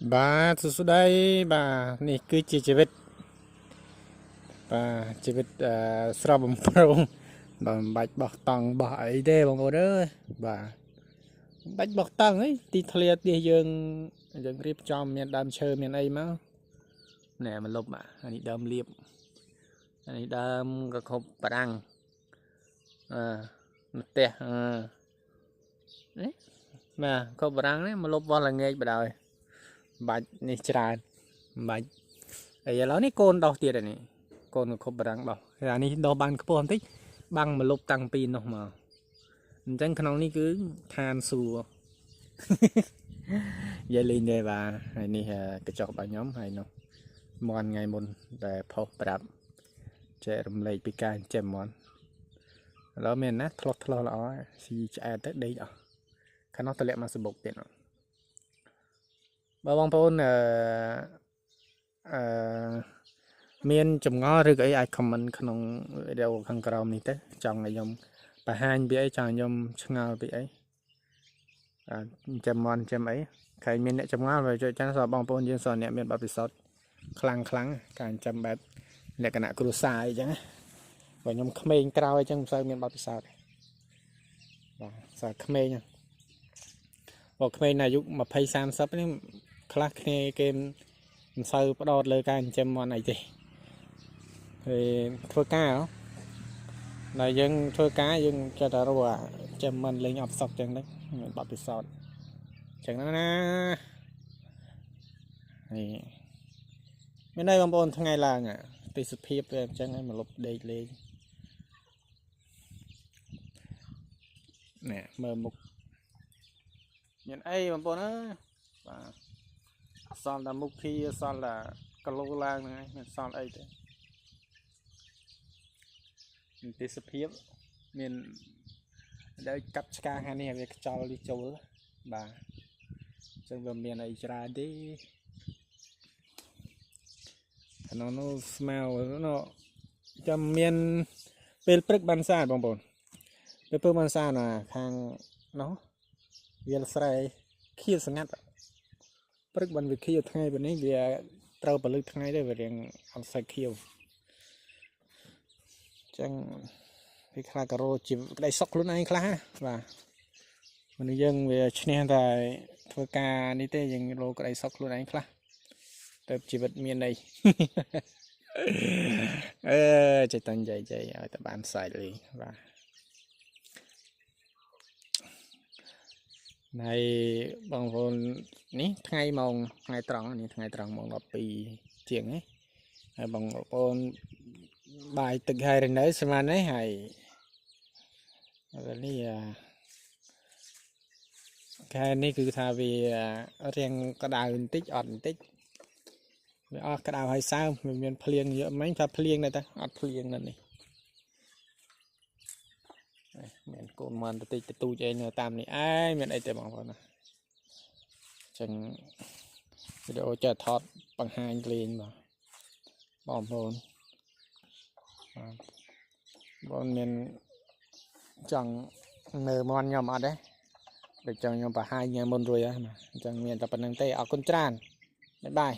បាទសួស្តីបាទនេះគឺជាជីវិតបាទជីវិតស្រស់បំព្រងបាទមិនបាច់បោះតង់បោះអីទេបងប្អូនអើយបាទមិនបាច់បោះតង់អីទីធ្លាផ្ទះយើងរៀបចំមានដើមឈើមានអីមកណែមកលុបអានេះដើមលៀបអានេះដើមកខុបបារាំងម្ទេសនេះបាទខុបបារាំងនេះមកលុបវល់ល្ងាចបដ ாய் បាច់នេះច្រើនបាច់ឥឡូវនេះកូនដោះទៀតអានេះកូនខុបបារាំងដោះអានេះដោះបានខ្ពស់បន្តិចបាំងមកលុបតាំងពីនោះមកអញ្ចឹងក្នុងនេះគឺឋានសួគ៌និយាយលេងទេបាទហើយនេះកញ្ចក់របស់ខ្ញុំហើយនោះមន់ថ្ងៃមុនតែផុសប្រាប់ចែករំលែកពីការចិញ្ចឹមមន់ឥឡូវមានណាធ្លោះល្អស៊ីឆ្អែតទៅដេកអស់ខាងនោះតម្លាក់មកសបុកទៀតបើបងប្អូនមានចម្ងល់ឬក៏អីអាច comment ក្នុងវីដេអូខាងក្រោមនេះទៅចង់ឲ្យខ្ញុំបង្ហាញពីអីចង់ខ្ញុំឆ្ងល់ពីអីចាំមន់ចាំអីខែមានអ្នកចម្ងល់ចូលចាស់សបងប្អូនយើងសអ្នកមានបទពិសោធន៍ខ្លាំងការចាំបែបលក្ខណៈគ្រួសារអីចឹងបើខ្ញុំក្មេងក្រោយអញ្ចឹងមិនសូវមានបទពិសោធន៍បាទសារក្មេងបើក្មេងអាយុ20 30នេះខ្លះគ្នាគេមិនសូវផ្ដោតលើការចិញ្ចឹមមន់អីទេហើយធ្វើការដល់យើងធ្វើការយើងចេះតែរកចិញ្ចឹមមន់លេងអបសក់ចឹងទៅមានបទពិសោធន៍ចឹងណានេះមានន័យបងប្អូនថ្ងៃឡើងទេសភាពវាអញ្ចឹងឲ្យមកលុបដេកលេងនេះមើលមុខមានអីបងប្អូនអើយបាទអសល់តែមុខភីអសល់តែគីឡូឡើងហ្នឹងឯងមានអសល់អីទេទេសភាពមានដែលកាប់ឆ្កាខាងនេះវាខ្ចល់វាចូលបាទអញ្ចឹងវាមានអីច្រើនទេក្នុងនោះស្មៅនោះចាំមានពេលព្រឹកបានស្អាតបងប្អូនពេលព្រឹកបានស្អាតណាខាងនោះវាលស្រែខៀវស្ងាត់ព្រឹកបានវាខៀវថ្ងៃពេលនេះវាត្រូវពលឹកថ្ងៃទៅវារៀងអត់សូវខៀវចឹងវាខ្លះក៏រោជីក្តីសុខខ្លួនឯងខ្លះបាទមនុស្សយើងវាឈ្នះតែធ្វើការនេះទេយើងរោក្តីសុខខ្លួនឯងខ្លះទៅជីវិតមានន័យចេះតែនិយាយឲ្យតែបានសាច់លេងបាទហើយបងប្អូននេះថ្ងៃម៉ោងថ្ងៃត្រង់នេះថ្ងៃត្រង់ម៉ោង12ជាងហ្នឹងហើយបងប្អូនបាយទឹកហើយនៅស្មាននេះហើយនេះខែនេះគឺថាវារៀងក្តៅបន្តិចអត់បន្តិចវាអស់ក្តៅហើយសើមវាមានភ្លៀងយកមិញថាភ្លៀងដែរតែអត់ភ្លៀងនៅនេះមានកូនមន់តិចតទូចអីនៅតាមនេះឯងមានអីទេបងប្អូនណាចឹងវីដេអូចេះថតបង្ហាញលេងបាទបងប្អូនបងមានចង់មើលមន់ខ្ញុំអត់ទេដូចចង់ខ្ញុំបង្ហាញញ៉ាំមុនរួចហើយណាអញ្ចឹងមានតែប៉ុណ្្នឹងទេអរគុណច្រើនបាយបាយ